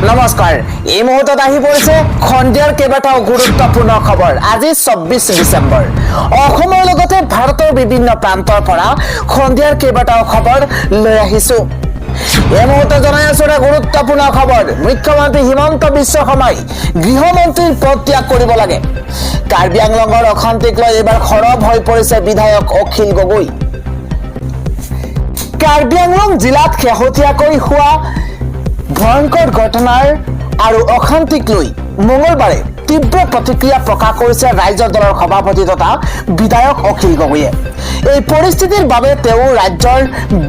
নমস্কাৰ এই মুহূৰ্তত আহি পৰিছে খণ্ডিয়াৰ কেইবাটাও গুৰুত্বপূৰ্ণ খবৰ। আজি 24 ডিচেম্বৰ। অসমৰ লগতে ভাৰতৰ বিভিন্ন প্ৰান্তৰ পৰা খণ্ডিয়াৰ কেইবাটাও খবৰ লৈ আহিছো। এই মুহূৰ্তে জনাই আছো এটা গুৰুত্বপূৰ্ণ খবৰ। মুখ্যমন্ত্ৰী হিমন্ত বিশ্ব শৰ্মাই গৃহমন্ত্ৰীৰ পদ ত্যাগ কৰিব লাগে। কাৰ্বি আংলঙৰ অশান্তিক লৈ এইবাৰ সৰব হৈ পৰিছে বিধায়ক অখিল গগৈ। কাৰ্বি আংলং জিলাত শেহতীয়াকৈ হোৱা ভয়ংকৰ ঘটনাৰ আৰু অশান্তিক লৈ মঙলবাৰে তীব্ৰ প্ৰতিক্ৰিয়া প্ৰকাশ কৰিছে ৰাজ্য দলৰ সভাপতি তথা বিধায়ক অখিল গগৈয়ে। এই পৰিস্থিতিৰ বাবে তেওঁ ৰাজ্যৰ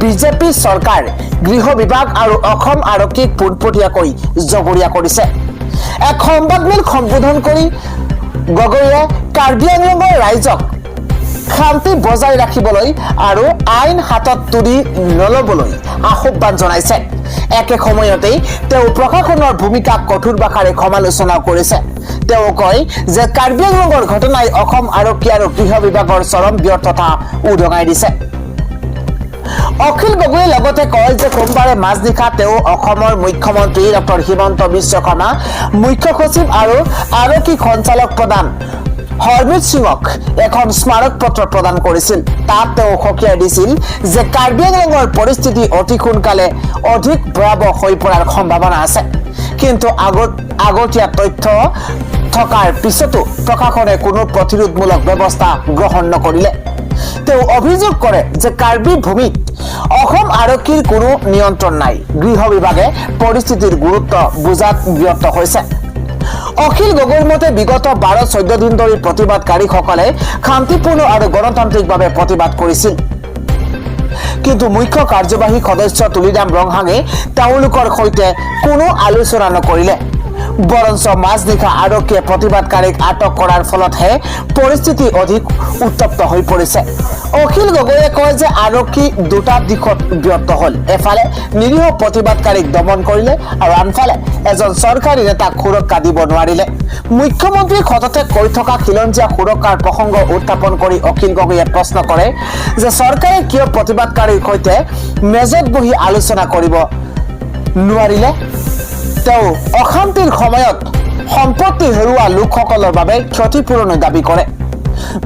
বিজেপি চৰকাৰ, গৃহ বিভাগ আৰু অসম আৰক্ষীক পোনপটীয়াকৈ জগৰীয়া কৰিছে। এক সংবাদমেল সম্বোধন কৰি গগৈয়ে কাৰ্বি আংলঙৰ ৰাইজক শান্তি বজাই ৰাখিবলৈ আৰু আইন হাতত তুলি নলবলৈ আহ্বান জনাইছে। একে সময়তেই তেওঁ প্ৰশাসনৰ ভূমিকাক কঠোৰ ভাষাৰে সমালোচনা কৰিছে। তেওঁ কয় যে কাৰ্বি আংলঙৰ ঘটনাই অসম আৰক্ষী আৰু গৃহ বিভাগৰ চৰম ব্যৰ্থতা উদঙাই দিছে। অখিল গগৈয়ে লগতে কয় যে সোমবাৰে মাজনিশা তেওঁ অসমৰ মুখ্যমন্ত্ৰী ডক্টৰ হিমন্ত বিশ্ব শৰ্মা, মুখ্য সচিব আৰু আৰক্ষী সঞ্চালক প্ৰধান হৰমিত সিঙক এখন স্মাৰক পত্ৰ প্ৰদান কৰিছিল। তাত তেওঁ সকীয়াই দিছিল যে কাৰ্বি আংলঙৰ পৰিস্থিতি অতি সোনকালে অধিক ভয়াৱহ হৈ পৰাৰ সম্ভাৱনা আছে। কিন্তু আগতীয়া তথ্য থকাৰ পিছতো প্ৰশাসনে কোনো প্ৰতিৰোধমূলক ব্যৱস্থা গ্ৰহণ নকৰিলে। তেওঁ অভিযোগ কৰে যে কাৰ্বি ভূমিত অসম আৰক্ষীৰ কোনো নিয়ন্ত্ৰণ নাই। গৃহ বিভাগে পৰিস্থিতিৰ গুৰুত্ব বুজাত ব্যৰ্থ হৈছে। অখিল গগৈৰ মতে বিগত 12-14 দিন ধৰি প্ৰতিবাদকাৰীসকলে শান্তিপূৰ্ণ আৰু গণতান্ত্ৰিকভাৱে প্ৰতিবাদ কৰিছিল। কিন্তু মুখ্য কাৰ্যবাহী সদস্য তুলিৰাম ৰংহাঙে তেওঁলোকৰ সৈতে কোনো আলোচনা নকৰিলে। বৰঞ্চ মাজনিশা আৰক্ষীয়ে প্ৰতিবাদকাৰীক আটক কৰাৰ ফলতহে পৰিস্থিতি অধিক উত্তপ্ত হৈ পৰিছে। অখিল গগৈয়ে কয় যে আৰক্ষী দুটা দিশত ব্যৰ্থ হল। এফালে নিৰীহ প্ৰতিবাদকাৰীক দমন কৰিলে আৰু আনফালে এজন চৰকাৰী নেতাক সুৰক্ষা দিব নোৱাৰিলে। মুখ্যমন্ত্ৰীক সততে কৈ থকা খিলঞ্জীয়া সুৰক্ষাৰ প্ৰসংগ উত্থাপন কৰি অখিল গগৈয়ে প্ৰশ্ন কৰে যে চৰকাৰে কিয় প্ৰতিবাদকাৰীৰ সৈতে মেজত বহি আলোচনা কৰিব নোৱাৰিলে। তেওঁ অশান্তিৰ সময়ত সম্পত্তি হেৰুওৱা লোকসকলৰ বাবে ক্ষতিপূৰণ দাবী কৰে।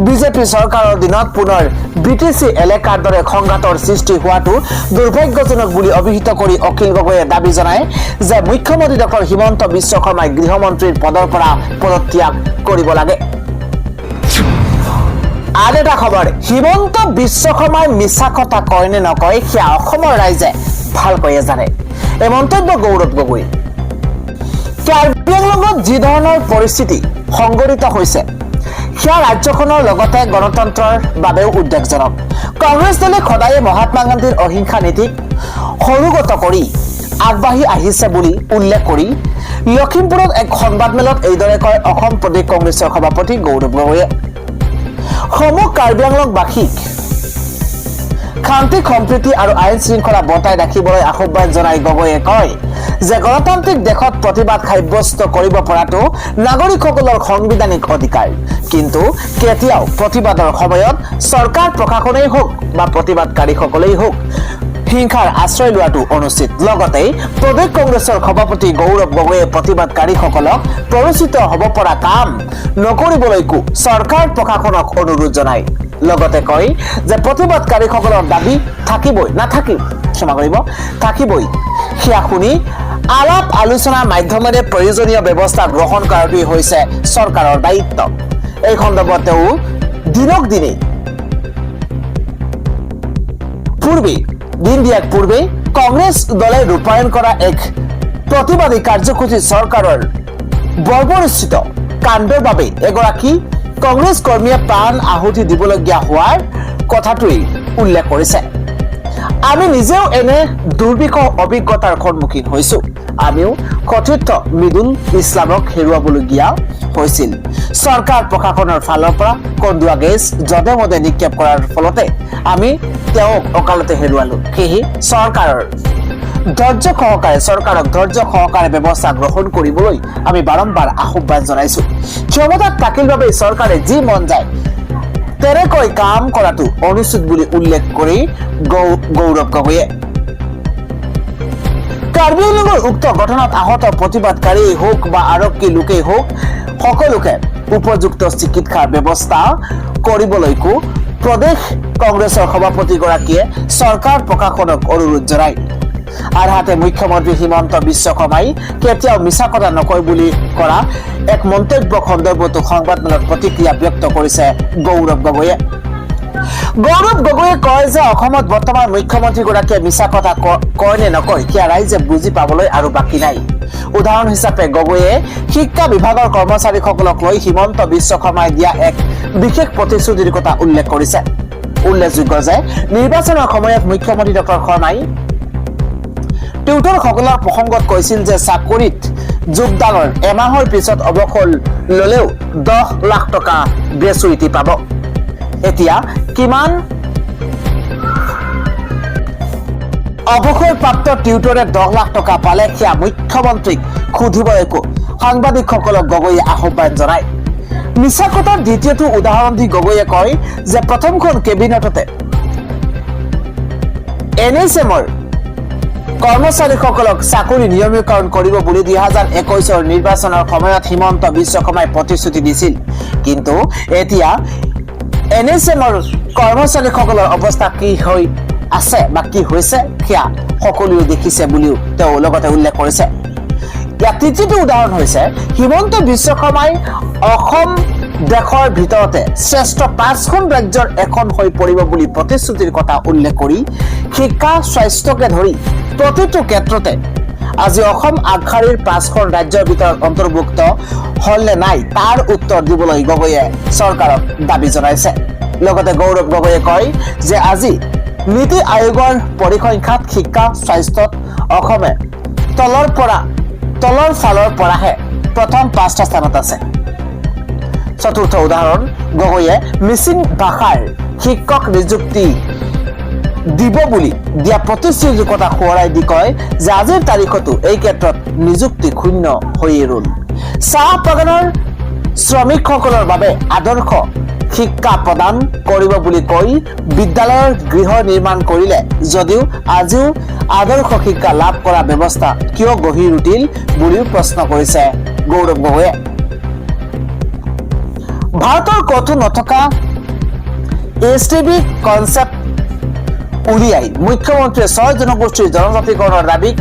বিজেপি চৰকাৰৰ দিনত পুনৰ BTC এলেকাৰ দৰে সংঘাতৰ সৃষ্টি হোৱাটো দুৰ্ভাগ্যজনক বুলি অভিহিত কৰি অখিল গগৈয়ে দাবী জনায় যে মুখ্যমন্ত্ৰী ডক্টৰ হিমন্ত বিশ্ব শৰ্মাই গৃহমন্ত্ৰীৰ পদৰ পৰা পদত্যাগ কৰিব লাগে। আন এটা খবৰ, হিমন্ত বিশ্ব শৰ্মাই মিছা কথা কয় নে নকয় সেয়া অসমৰ ৰাইজে ভালকৈয়ে জানে। এই মন্তব্য গৌৰৱ গগৈ। কাৰ্বি আংলঙত যি ধৰণৰ পৰিস্থিতি সংঘটিত হৈছে সেয়া ৰাজ্যখনৰ লগতে গণতন্ত্ৰৰ বাবেও উদ্বেগজনক। কংগ্ৰেছ দলে সদায়ে মহাত্মা গান্ধীৰ অহিংসা নীতিক সৰুগত কৰি আগবাঢ়ি আহিছে বুলি উল্লেখ কৰি লখিমপুৰত এক সংবাদমেলত এইদৰে কয় অসম প্ৰদেশ কংগ্ৰেছৰ সভাপতি গৌৰৱ গগৈয়ে। সমূহ কাৰ্বি আংলঙবাসীক শান্তি সম্প্ৰীতি আৰু আইন শৃংখলা বৰ্তাই ৰাখিবলৈ আহ্বান জনাই গগৈয়ে কয় যে গণতান্ত্ৰিক দেশত প্ৰতিবাদ সাব্যস্ত কৰিব পৰাটো নাগৰিকসকলৰ সাংবিধানিক অধিকাৰ। কিন্তু কেতিয়াও প্ৰতিবাদৰ সময়ত চৰকাৰ প্ৰশাসনেই হওক বা প্ৰতিবাদকাৰীসকলেই হওক হিংসাৰ আশ্ৰয় লোৱাটো অনুচিত। লগতে প্ৰদেশ কংগ্ৰেছৰ সভাপতি গৌৰৱ গগৈয়ে প্ৰতিবাদকাৰীসকলক প্ৰৰোচিত হ'ব পৰা কাম নকৰিবলৈকো চৰকাৰ প্ৰশাসনক অনুৰোধ জনায়। লগতে কয় যে প্ৰতিবাদকাৰীসকলৰ দাবী থাকিবই সেয়া শুনি আলাপ আলোচনাৰ মাধ্যমেৰে প্ৰয়োজনীয় ব্যৱস্থা গ্ৰহণ কৰাটোৱেই হৈছে চৰকাৰৰ দায়িত্ব। এই সন্দৰ্ভত তেওঁ দিনক দিনে পূৰ্বে কংগ্ৰেছ দলে ৰূপায়ণ কৰা এক প্ৰতিবাদী কাৰ্যসূচী চৰকাৰৰ বৰ্বৰোচিত কাণ্ডৰ বাবে এগৰাকী কংগ্ৰেছ কৰ্মীয়ে প্ৰাণ আহুতি দিবলগীয়া হোৱাৰ কথাটোৱেই উল্লেখ কৰিছে। আমি নিজেও এনে দুৰ্বিষহ অভিজ্ঞতাৰ সন্মুখীন হৈছো। আমিও সতীৰ্থ মৃদুল ইছলামক হেৰুৱাবলগীয়া হৈছিল। চৰকাৰ প্ৰশাসনৰ ফালৰ পৰা কন্দুৱা গেছ যধে মধে নিক্ষেপ কৰাৰ ফলতে আমি তেওঁক অকালতে হেৰুৱালো। সেয়েহে চৰকাৰক ধৈৰ্য সহকাৰে ব্যৱস্থা গ্ৰহণ কৰিবলৈ আমি বাৰম্বাৰ আহ্বান জনাইছো। ক্ষমতাত থাকিল বাবে চৰকাৰে যি মন যায় তেনেকৈ কাম কৰাটো অনুচিত বুলি উল্লেখ কৰি গৌৰৱ গগৈয়ে কাৰ্বি আংলঙৰ উক্ত ঘটনাত আহত প্ৰতিবাদকাৰী হোক বা আৰক্ষী লোকেই হোক সকলোকে উপযুক্ত চিকিৎসাৰ ব্যৱস্থা কৰিবলৈকো প্ৰদেশ কংগ্ৰেছৰ সভাপতিগৰাকীয়ে চৰকাৰ প্ৰশাসনক অনুৰোধ জনায়। আনহাতে মুখ্যমন্ত্ৰী হিমন্ত বিশ্ব শৰ্মাই কেতিয়াও মিছা কথা নকয় বুলি কৰা এক মন্তব্য সন্দৰ্ভতো সংবাদমেলত প্ৰতিক্ৰিয়া ব্যক্ত কৰিছে গৌৰৱ গগৈয়ে। গৌৰৱ গগৈয়ে কয় যে অসমত বৰ্তমান মুখ্যমন্ত্ৰীগৰাকীয়ে মিছা কথা কয় নে নকয় সেয়া ৰাইজে বুজি পাবলৈ আৰু বাকী নাই। উদাহৰণ হিচাপে গগৈয়ে শিক্ষা বিভাগৰ কৰ্মচাৰীসকলক লৈ হিমন্ত বিশ্ব শৰ্মাই দিয়া এক বিশেষ প্ৰতিশ্ৰুতিৰ কথা উল্লেখ কৰিছে। উল্লেখযোগ্য যে নিৰ্বাচনৰ সময়ত মুখ্যমন্ত্ৰী ডক্টৰ শৰ্মাই টিউটৰসকলৰ প্ৰসংগত কৈছিল যে চাকৰিত যোগদানৰ এমাহৰ পিছত অৱসৰ ললেও 10 লাখ টকা গ্ৰেচুইটি পাব। এতিয়া কিমান অৱসৰপ্ৰাপ্ত টিউটৰে 10 লাখ টকা পালে সেয়া মুখ্যমন্ত্ৰীক সুধিবলৈকো সাংবাদিকসকলক গগৈয়ে আহ্বান জনায়। মিছা কথাৰ দ্বিতীয়টো উদাহৰণ দি গগৈয়ে কয় যে প্ৰথমখন কেবিনেটতে NHMৰ কৰ্মচাৰীসকলক চাকৰি নিয়মীকৰণ কৰিব বুলি 2021 নিৰ্বাচনৰ সময়ত হিমন্ত বিশ্ব শৰ্মাই প্ৰতিশ্ৰুতি দিছিল। কিন্তু এতিয়া NHMৰ কৰ্মচাৰীসকলৰ অৱস্থা কি হৈ আছে বা কি হৈছে সেয়া সকলোৱে দেখিছে বুলিও তেওঁ লগতে উল্লেখ কৰিছে। ইয়াৰ তৃতীয়টো উদাহৰণ হৈছে হিমন্ত বিশ্ব শৰ্মাই অসম দেশৰ ভিতৰতে শ্ৰেষ্ঠ 5খন ৰাজ্যৰ এখন হৈ পৰিব বুলি প্ৰতিশ্ৰুতিৰ কথা উল্লেখ কৰি শিক্ষা স্বাস্থ্যকে ধৰি প্ৰতিটো ক্ষেত্ৰতে আজি অসম আগশাৰীৰ 5খন ৰাজ্যৰ ভিতৰত অন্তৰ্ভুক্ত হল নে নাই তাৰ উত্তৰ দিবলৈ গগৈয়ে চৰকাৰক দাবী জনাইছে। লগতে গৌৰৱ গগৈয়ে কয় যে আজি নীতি আয়োগৰ পৰিসংখ্যাত শিক্ষা স্বাস্থ্যত অসমে তলৰ ফালৰ পৰাহে প্ৰথম 5টা স্থানত আছে। চতুৰ্থ উদাহৰণ গগৈয়ে মিচিং ভাষাৰ শিক্ষক নিযুক্তি দিব বুলি দিয়া প্ৰতিশ্ৰুতিৰ কথা সোঁৱৰাই দি কয় যে আজিৰ তাৰিখতো এই ক্ষেত্ৰত নিযুক্তি শূন্য হৈয়ে ৰল। চাহ বাগানৰ শ্ৰমিকসকলৰ বাবে আদৰ্শ শিক্ষা প্ৰদান কৰিব বুলি কৈ বিদ্যালয়ৰ গৃহ নিৰ্মাণ কৰিলে যদিও আজিও আদৰ্শ শিক্ষা লাভ কৰা ব্যৱস্থা কিয় গঢ়ি উঠিল বুলিও প্ৰশ্ন কৰিছে গৌৰৱ গগৈয়ে। ভাৰতৰ ক'তো নথকা STB কনচেপ্ট উলিয়াই মুখ্যমন্ত্ৰীয়ে 6 জনগোষ্ঠীৰ জনজাতিকৰণৰ দাবীক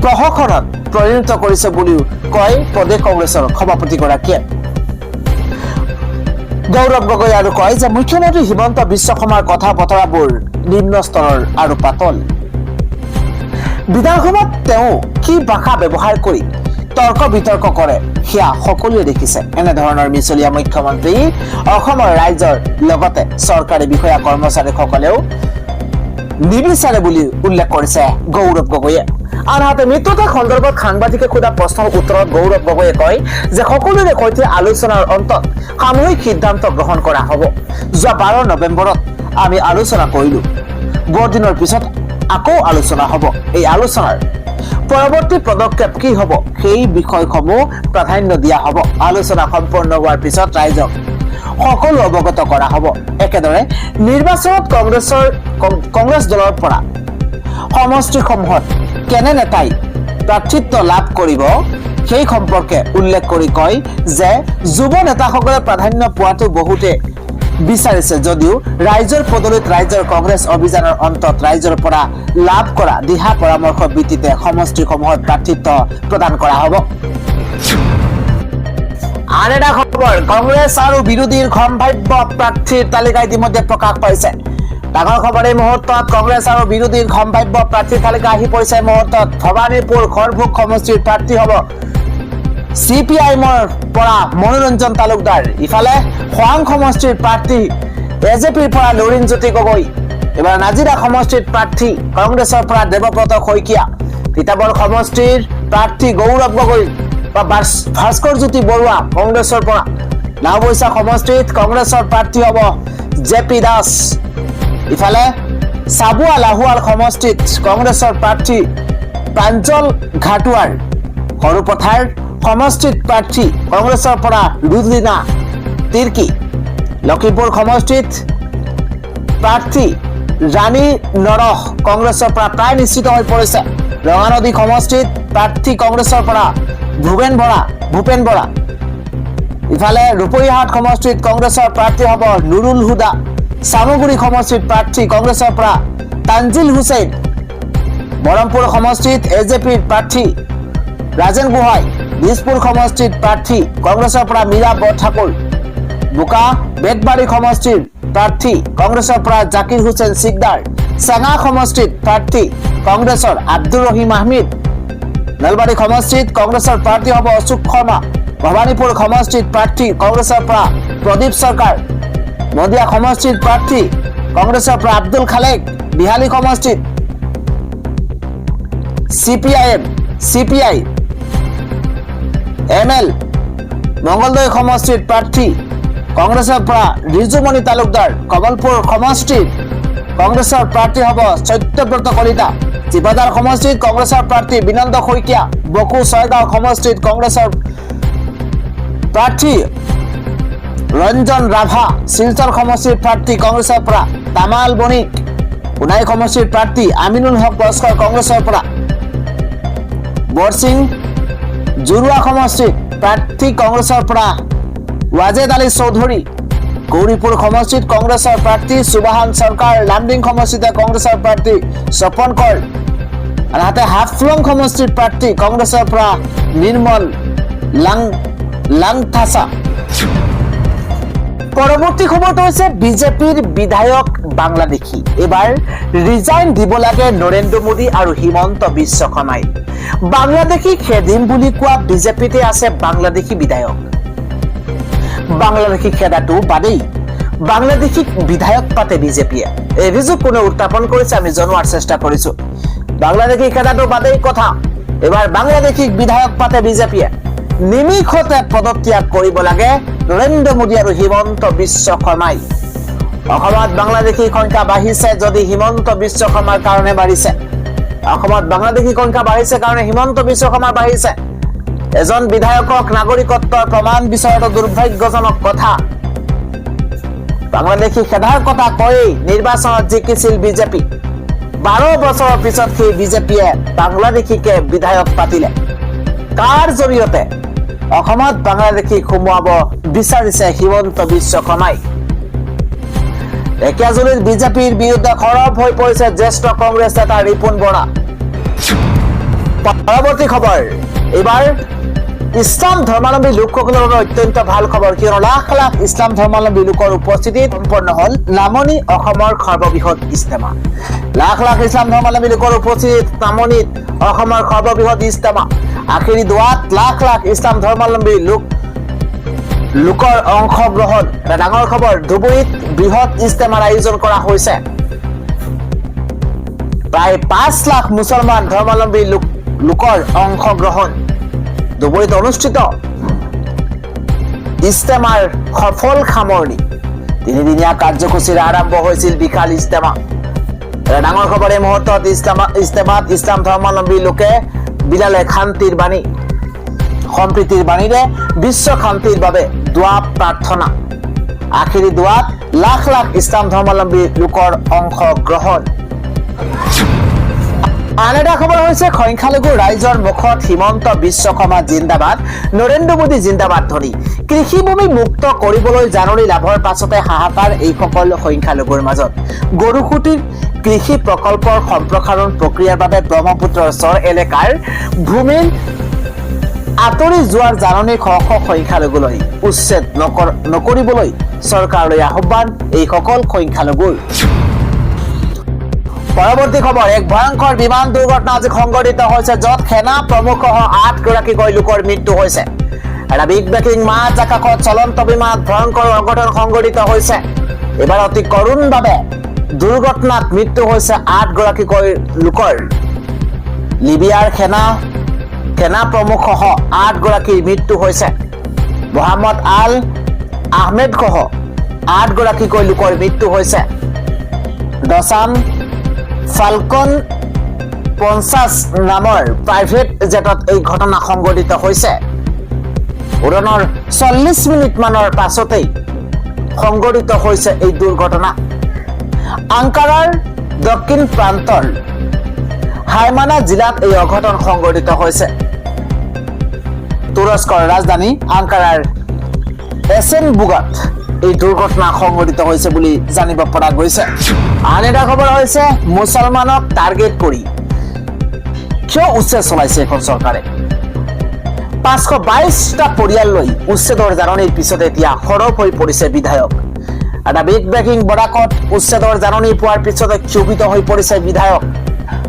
প্ৰহসনত পৰিণত কৰিছে বুলিও কয় প্ৰদেশ কংগ্ৰেছৰ সভাপতিগৰাকীয়ে। গৌৰৱ গগৈ আৰু কয় যে মুখ্যমন্ত্ৰী হিমন্ত বিশ্ব শৰ্মাৰ কথা বতৰাবোৰ নিম্ন স্তৰৰ আৰু পাতল। বিধানসভাত তেওঁ কি ভাষা ব্যৱহাৰ কৰি তৰ্ক বিতৰ্ক কৰে সেয়া সকলোৱে দেখিছে। এনেধৰণৰ মিছলীয়া মুখ্যমন্ত্ৰী অসমৰ ৰাইজৰ লগতে চৰকাৰী বিষয়া কৰ্মচাৰীসকলেও নিবিচাৰে বুলি উল্লেখ কৰিছে গৌৰৱ গগৈয়ে। আনহাতে মৃত্যুতাৰ সন্দৰ্ভত সাংবাদিকে সোধা প্ৰশ্নৰ উত্তৰত গৌৰৱ গগৈয়ে কয় যে সকলোৰে সৈতে আলোচনাৰ অন্তত সামূহিক সিদ্ধান্ত গ্ৰহণ কৰা হ'ব। যোৱা 12 নৱেম্বৰত আমি আলোচনা কৰিলো, বৰদিনৰ পিছত আকৌ আলোচনা হ'ব। এই আলোচনাৰ পৰৱৰ্তী পদক্ষেপ কি হ'ব সেই বিষয়সমূহ প্ৰাধান্য দিয়া হ'ব। আলোচনা সম্পন্ন হোৱাৰ পিছত ৰাইজক সকলো অৱগত কৰা হ'ব। একেদৰে নিৰ্বাচনত কংগ্ৰেছ দলৰ পৰা সমষ্টিসমূহত কেনে নেতাই প্ৰাৰ্থিত্ব লাভ কৰিব সেই সম্পৰ্কে উল্লেখ কৰি কয় যে যুৱ নেতাসকলে প্ৰাধান্য পোৱাটো বহুতে বিচাৰিছে যদিও ৰাইজৰ পদূলিত ৰাইজৰ কংগ্ৰেছ অভিযানৰ অন্তত ৰাইজৰ পৰা লাভ কৰা দিহা পৰামৰ্শৰ ভিত্তিতে সমষ্টিসমূহত প্ৰাৰ্থিত্ব প্ৰদান কৰা হ'ব। আন এটা খবৰ, কংগ্ৰেছ আৰু বিৰোধীৰ সম্ভাৱ্য প্ৰাৰ্থীৰ তালিকা ইতিমধ্যে প্ৰকাশ পাইছে। ডাঙৰ খবৰ এই মুহূৰ্তত কংগ্ৰেছ আৰু বিৰোধীৰ সম্ভাৱ্য প্ৰাৰ্থীৰ তালিকা আহি পৰিছে। মুহূৰ্তত ভৱানীপুৰ খৰভোগ সমষ্টিৰ প্ৰাৰ্থী হ'ব CPIMৰ পৰা মনোৰঞ্জন তালুকদাৰ, ইফালে খোৱাং সমষ্টিৰ প্ৰাৰ্থী AJPৰ পৰা লৰিণজ্যোতি গগৈ, এবাৰ নাজিৰা সমষ্টিৰ প্ৰাৰ্থী কংগ্ৰেছৰ পৰা দেৱব্ৰত শইকীয়া, তিতাবৰ সমষ্টিৰ প্ৰাৰ্থী গৌৰৱ গগৈ বা ভাস্কৰ জ্যোতি বৰুৱা কংগ্ৰেছৰ পৰা, নাওবৈচা সমষ্টিত কংগ্ৰেছৰ প্ৰাৰ্থী হ'ব JP দাস, ইফালে চাবুৱা লাহোৱাল সমষ্টিত কংগ্ৰেছৰ প্ৰাৰ্থী প্ৰাঞ্জল ঘাটুৱাৰ, সৰুপথাৰ সমষ্টিত প্ৰাৰ্থী কংগ্ৰেছৰ পৰা ৰুদলিনা তিৰ্কি, লখিমপুৰ সমষ্টিত প্ৰাৰ্থী ৰাণী নৰহ কংগ্ৰেছৰ পৰা প্ৰায় নিশ্চিত হৈ পৰিছে। ৰঙানদী সমষ্টিত প্ৰাৰ্থী কংগ্ৰেছৰ পৰা ভূপেন বৰা ইফালে ৰূপহীহাট সমষ্টিত কংগ্ৰেছৰ প্ৰাৰ্থী হ'ব নুৰুল হুদা চামগুৰি সমষ্টিত প্ৰাৰ্থী কংগ্ৰেছৰ পৰা তানজিল হুছেইন বৰমপুৰ সমষ্টিত এজেপিৰ প্ৰাৰ্থী ৰাজেন গোহাঁই দিছপুৰ সমষ্টিত প্ৰাৰ্থী কংগ্ৰেছৰ পৰা মীৰা বৰঠাকুৰ বোকা বেতবাৰী সমষ্টিৰ প্ৰাৰ্থী কংগ্ৰেছৰ পৰা জাকিৰ হুছেইন সিকদাৰ চেঙা সমষ্টিত প্ৰাৰ্থী কংগ্ৰেছৰ আব্দুৰ ৰহিম আহমেদ নলবাৰী সমষ্টিত কংগ্ৰেছৰ প্ৰাৰ্থী হ'ব অশোক শৰ্মা ভৱানীপুৰ সমষ্টিত প্ৰাৰ্থী কংগ্ৰেছৰ পৰা প্ৰদীপ চৰকাৰ মদিয়া সমষ্টিত প্ৰাৰ্থী কংগ্ৰেছৰ পৰা আব্দুল খালেক বিহালী সমষ্টিত CPI ML মঙ্গলদৈ সমষ্টিত প্ৰাৰ্থী কংগ্ৰেছৰ পৰা ৰিজুমণি তালুকদাৰ কমলপুৰ সমষ্টিত কংগ্ৰেছৰ প্ৰাৰ্থী হ'ব সত্যব্ৰত কলিতা চিপাদাৰ সমষ্টিত কংগ্ৰেছৰ প্ৰাৰ্থী বিনন্দ শইকীয়া বকু ছয়গাঁও সমষ্টিত কংগ্ৰেছৰ প্ৰাৰ্থী ৰঞ্জন ৰাভা শিলচৰ সমষ্টিৰ প্ৰাৰ্থী কংগ্ৰেছৰ পৰা তামাল বণিক উনাই সমষ্টিৰ প্ৰাৰ্থী আমিনুল হক লস্কৰ কংগ্ৰেছৰ পৰা বৰসিং জুৰুৱা সমষ্টিত প্ৰাৰ্থী কংগ্ৰেছৰ পৰা ৱাজেদ আলী চৌধুৰী গৌৰীপুৰ সমষ্টিত কংগ্ৰেছৰ প্ৰাৰ্থী সুবাহান চৰকাৰ লামডিং সমষ্টিত কংগ্ৰেছৰ প্ৰাৰ্থী স্বপন কৰ আনহাতে হাফলং সমষ্টিত প্ৰাৰ্থী কংগ্ৰেছৰ পৰা নিৰ্মল লাংথাসা পৰৱৰ্তী খবৰটো হৈছে বিজেপিৰ বিধায়ক বাংলাদেশী এবাৰ ৰিজাইন দিব লাগে নৰেন্দ্ৰ মোদী আৰু হিমন্ত বিশ্ব শৰ্মাই বাংলাদেশী খেদিম বুলি কোৱা বিজেপিতে আছে বাংলাদেশী বিধায়ক বাংলাদেশী খেদাটো বাদেই বাংলাদেশী বিধায়ক পাতে বিজেপিয়ে এই অভিযোগ কোনে উত্থাপন কৰিছে আমি জনোৱাৰ চেষ্টা কৰিছো বাংলাদেশী খেদাটো বাদেই কথা এবাৰ বাংলাদেশী বিধায়ক পাতে বিজেপিয়ে নিমিষতে পদত্যাগ কৰিব লাগে নৰেন্দ্ৰ মোদী আৰু হিমন্ত বিশ্ব শৰ্মাই অসমত বাংলাদেশী সংখ্যা বাঢ়িছে যদি হিমন্ত বিশ্ব শৰ্মাৰ কাৰণে বাঢ়িছে অসমত বাংলাদেশী সংখ্যা বাঢ়িছে কাৰণে হিমন্ত বিশ্ব শৰ্মা বাঢ়িছে এজন বিধায়কক নাগৰিকত্বৰ প্ৰমাণ বিচৰাটো দুৰ্ভাগ্যজনক কথা বাংলাদেশী খেদাৰ কথা কৈ নিৰ্বাচনত জিকিছিল বিজেপি 12 বছৰৰ পিছত সেই বিজেপিয়ে বাংলাদেশীকে বিধায়ক পাতিলে কাৰ জৰিয়তে অসমত বাংলাদেশী সোমোৱাব বিচাৰিছে হিমন্ত বিশ্ব শৰ্মাই একেজুলিত বিজেপিৰ বিৰুদ্ধে খৰব হৈ পৰিছে জ্যেষ্ঠ কংগ্ৰেছ নেতা ৰিপুন বৰা পৰৱৰ্তী খবৰ এবাৰ ইছলাম ধৰ্মাৱলম্বী লোকসকলৰ অত্যন্ত ভাল খবৰ কিয়নো লাখ লাখ ইছলাম ধৰ্মাৱলম্বী লোকৰ উপস্থিতিত সম্পন্ন হল নামনি অসমৰ সৰ্ববৃহৎ ইজতেমা লাখ লাখ ইছলাম ধৰ্মাৱলম্বী লোকৰ উপস্থিতিত নামনিত অসমৰ সৰ্ববৃহৎ ইজতেমা আখেৰি দুৱাত লাখ লাখ ইছলাম ধৰ্মাৱলম্বী লোকৰ অংশগ্ৰহণ এটা ডাঙৰ খবৰ ধুবুৰীত বৃহৎ ইজতেমাৰ আয়োজন কৰা হৈছে প্ৰায় 5 লাখ মুছলমান ধৰ্মাৱলম্বী লোকৰ অংশগ্ৰহণ ধুবুৰীত অনুষ্ঠিত ইজতেমাৰ সফল সামৰণি তিনিদিনীয়া কাৰ্যসূচীৰ আৰম্ভ হৈছিল বিশাল ইজতেমা ডাঙৰ খবৰ এই মুহূৰ্তত ইজতেমাত ইছলাম ধৰ্মাৱলম্বী লোকে বিলালে শান্তিৰ বাণী সম্প্ৰীতিৰ বাণীৰে বিশ্ব শান্তিৰ বাবে দোৱা প্ৰাৰ্থনা আখেৰি দোৱাত লাখ লাখ ইছলাম ধৰ্মাৱলম্বী লোকৰ অংশগ্ৰহণ আন এটা খবৰ হৈছে সংখ্যালঘু ৰাইজৰ মুখত হিমন্ত বিশ্ব শৰ্মা জিন্দাবাদ নৰেন্দ্ৰ মোদী জিন্দাবাদ ধ্বনি কৃষিভূমি মুক্ত কৰিবলৈ জাননী লাভৰ পাছতে হাহাকাৰ এই সকল সংখ্যালঘুৰ মাজত গৰুখুটিৰ কৃষি প্ৰকল্পৰ সম্প্ৰসাৰণ প্ৰক্ৰিয়াৰ বাবে ব্ৰহ্মপুত্ৰৰ চৰ এলেকাৰ ভূমিৰ আঁতৰি যোৱাৰ জাননী শ শ সংখ্যালঘুলৈ উচ্ছেদ নকৰিবলৈ চৰকাৰলৈ আহ্বান এই সকল সংখ্যালঘুৰ পৰৱৰ্তী খবৰ এক ভয়ংকৰ বিমান দুৰ্ঘটনা আজি সংঘটিত হৈছে য'ত সেনা প্ৰমুখসহ 8 গৰাকীকৈ লোকৰ মৃত্যু হৈছে এটা বিগ ব্ৰেকিং মাজ আকাশত চলন্ত বিমানত ভয়ংকৰ অঘটন সংঘটিত হৈছে এবাৰ অতি কৰুণভাৱে দুৰ্ঘটনাত মৃত্যু হৈছে 8 গৰাকীকৈ লোকৰ লিবিয়াৰ সেনা প্ৰমুখসহ 8 গৰাকীৰ মৃত্যু হৈছে মোহাম্মদ আল আহমেদসহ 8 গৰাকীকৈ লোকৰ মৃত্যু হৈছে দসাম ফালকন 50 নামৰ প্ৰাইভেট জেটত এই ঘটনা সংঘটিত হৈছে উৰণৰ 40 মিনিট মানৰ পাছতেই সংঘটিত হৈছে এই দুৰ্ঘটনা আংকাৰাৰ দক্ষিণ প্ৰান্তৰ হাইমানা জিলাত এই অঘটন সংঘটিত হৈছে। তুৰস্কৰ ৰাজধানী আংকাৰাৰ এছেনবুগত এই দুৰ্ঘটনা সংঘটিত হৈছে বুলি জানিব পৰা গৈছে। আন এটা খবৰ হৈছে মুছলমানক টাৰ্গেট কৰি কিয় উচ্ছেদ চলাইছে এখন চৰকাৰে। 522টা পৰিয়াল লৈ উচ্ছেদৰ জাননীৰ পিছত এতিয়া সৰব হৈ পৰিছে বিধায়ক। এটা বিগ ব্ৰেকিং বৰাকত উচ্ছেদৰ জাননী পোৱাৰ পিছতে ক্ষোভিত হৈ পৰিছে বিধায়ক।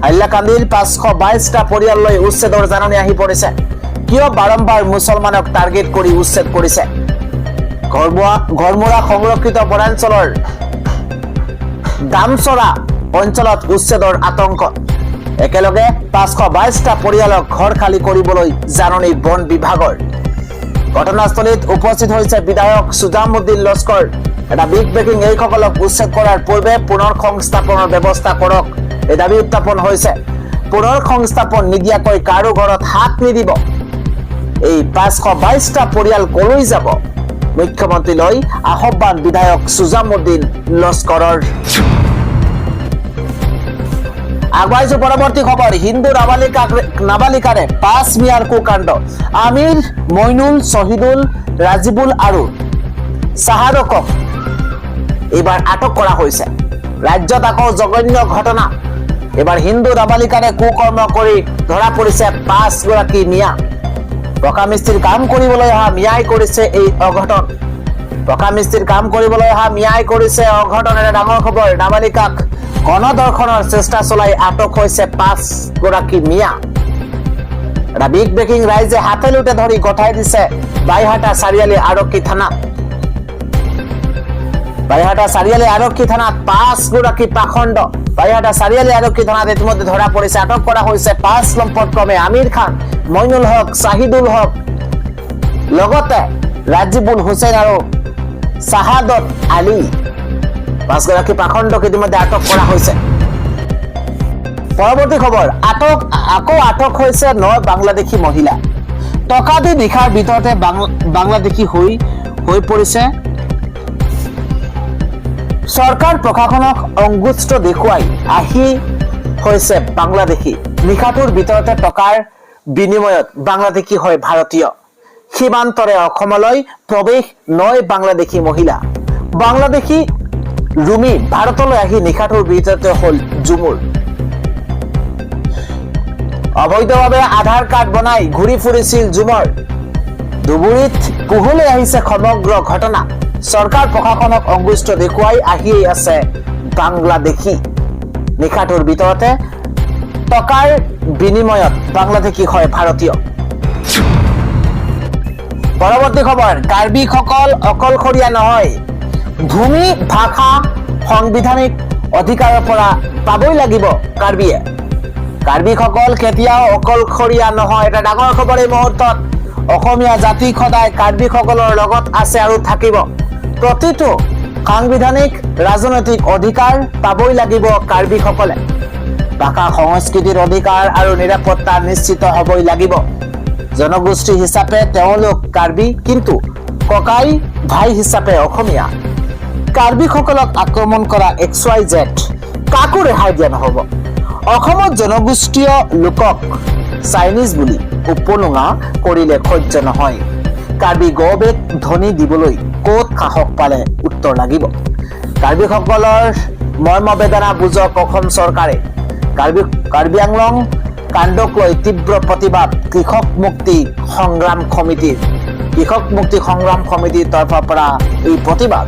হাইলাকান্দিৰ 522টা পৰিয়াল লৈ উচ্ছেদৰ জাননী আহি পৰিছে। কিয় বাৰম্বাৰ মুছলমানক টাৰ্গেট কৰি উচ্ছেদ কৰিছে? ঘৰমুৰা সংৰক্ষিত বনাঞ্চলৰ দামচৰা অঞ্চলত উচ্ছেদৰ আতংক। একেলগে 522টা পৰিয়ালক ঘৰ খালী কৰিবলৈ জাননী বন বিভাগৰ। ঘটনাস্থলীত উপস্থিত হৈছে বিধায়ক সুজামুদ্দিন লস্কৰ। এটা বিগ ব্ৰেকিং, এইসকলক উচ্ছেদ কৰাৰ পূৰ্বে পুনৰ সংস্থাপনৰ ব্যৱস্থা কৰক, এই দাবী উত্থাপন হৈছে। পুনৰ সংস্থাপন নিদিয়াকৈ কাৰো ঘৰত হাত নিদিব। এই 522টা পৰিয়াল কলৈ যাব? মুখ্যমন্ত্ৰীলৈ আহ্বান বিধায়ক সুজামুদ্দিন লস্কৰৰ। আগুৱাইছো পৰৱৰ্তী খবৰ। হিন্দু নাবালিকাৰে 5 মিয়াৰ কুকাণ্ড। আমিৰ, মইনুল, শহীদুল, ৰাজীবুল আৰু চাহাদকক এইবাৰ আটক কৰা হৈছে। ৰাজ্যত আকৌ জঘন্য ঘটনা। এইবাৰ হিন্দু নাবালিকাৰে কুকৰ্ম কৰি ধৰা পৰিছে 5 গৰাকী মিয়া। পকা মিস্ত্ৰীৰ কাম কৰিবলৈ অহা মিয়াই কৰিছে এই অঘটন। পকা মিস্ত্ৰীৰ কাম কৰিবলৈ অহা মিয়াই কৰিছে অঘটন। এটা ডাঙৰ খবৰ। নাবালিকাক গণধৰ্ষণৰ চেষ্টা চলাই আটক হৈছে 5 গৰাকী মিয়া। এটা বিগ ব্ৰেকিং, ৰাইজে হাতে লুটে ধৰি গঠাই দিছে বাইহাটা চাৰিআলি আৰক্ষী থানা। বাইহাটা চাৰিআলি আৰক্ষী থানাত 5 গৰাকী পাখণ্ড। বাইহাটা চাৰিআলি আৰক্ষী থানাত ইতিমধ্যে ধৰা পৰিছে। আটক কৰা হৈছে 5 সম্পদক্ৰমে আমিৰ খান, মইনুল হক, শাহিদুল হক, লগতে ৰাজীবুল হুছেইন আৰু চাহাদত আলী। 5 গৰাকী পাখণ্ডক ইতিমধ্যে আটক কৰা হৈছে। পৰৱৰ্তী খবৰ। আটক হৈছে 9 বাংলাদেশী মহিলা। টকা দি নিশাৰ ভিতৰতে বাংলাদেশী হৈ পৰিছে। চৰকাৰ প্ৰশাসনক অংগুষ্ঠ দেখুৱাই আহি হৈছে বাংলাদেশী। নিশাটোৰ ভিতৰতে টকাৰ বিনিময়ত বাংলাদেশী হয় ভাৰতীয়। সীমান্তৰে অসমলৈ প্ৰৱেশ 9 বাংলাদেশী মহিলা। বাংলাদেশী ৰুমি ভাৰতলৈ আহি নিশাটোৰ ভিতৰতে হল জুমুৰ। অবৈধভাৱে আধাৰ কাৰ্ড বনাই ঘূৰি ফুৰিছিল জুমৰ। ধুবুৰীত পোহৰলৈ আহিছে সমগ্ৰ ঘটনা। চৰকাৰ প্ৰশাসনক অংগুষ্ঠ দেখুৱাই আহিয়েই আছে বাংলাদেশী। নিশাটোৰ ভিতৰতে টকাৰ বিনিময়ত বাংলাদেশী হয় ভাৰতীয়। পৰৱৰ্তী খবৰ। কাৰ্বিসকল অকলশৰীয়া নহয়। ভূমি, ভাষা, সাংবিধানিক অধিকাৰৰ পৰা পাবই লাগিব কাৰ্বিয়ে। কাৰ্বিসকল কেতিয়াও অকলশৰীয়া নহয়। এটা ডাঙৰ খবৰ এই মুহূৰ্তত। অসমীয়া জাতি সদায় কাৰ্বিসকলৰ লগত আছে আৰু থাকিব। প্ৰতিটো সাংবিধানিক ৰাজনৈতিক অধিকাৰ পাবই লাগিব কাৰ্বিসকলে। ভাষা সংস্কৃতিৰ অধিকাৰ আৰু নিৰাপত্তা নিশ্চিত হ'বই লাগিব। জনগোষ্ঠী হিচাপে তেওঁলোক কাৰ্বি, কিন্তু ককাই ভাই হিচাপে অসমীয়া। কাৰ্বিসকলক আক্ৰমণ কৰা XYZ কাকো ৰেহাই দিয়া নহ'ব। অসমত জনগোষ্ঠীয় লোকক চাইনিজ বুলি উপলুঙা কৰিলে সহ্য নহয়। কাৰ্বি গবেগ ধ্বনি দিবলৈ ক'ত সাহস পালে উত্তৰ লাগিব। কাৰ্বিসকলৰ মৰ্মবেদনা বুজক অসম চৰকাৰে। কাৰ্বি আংলং কাণ্ডক লৈ তীব্ৰ প্ৰতিবাদ কৃষক মুক্তি সংগ্ৰাম সমিতিৰ তৰফৰ পৰা এই প্ৰতিবাদ।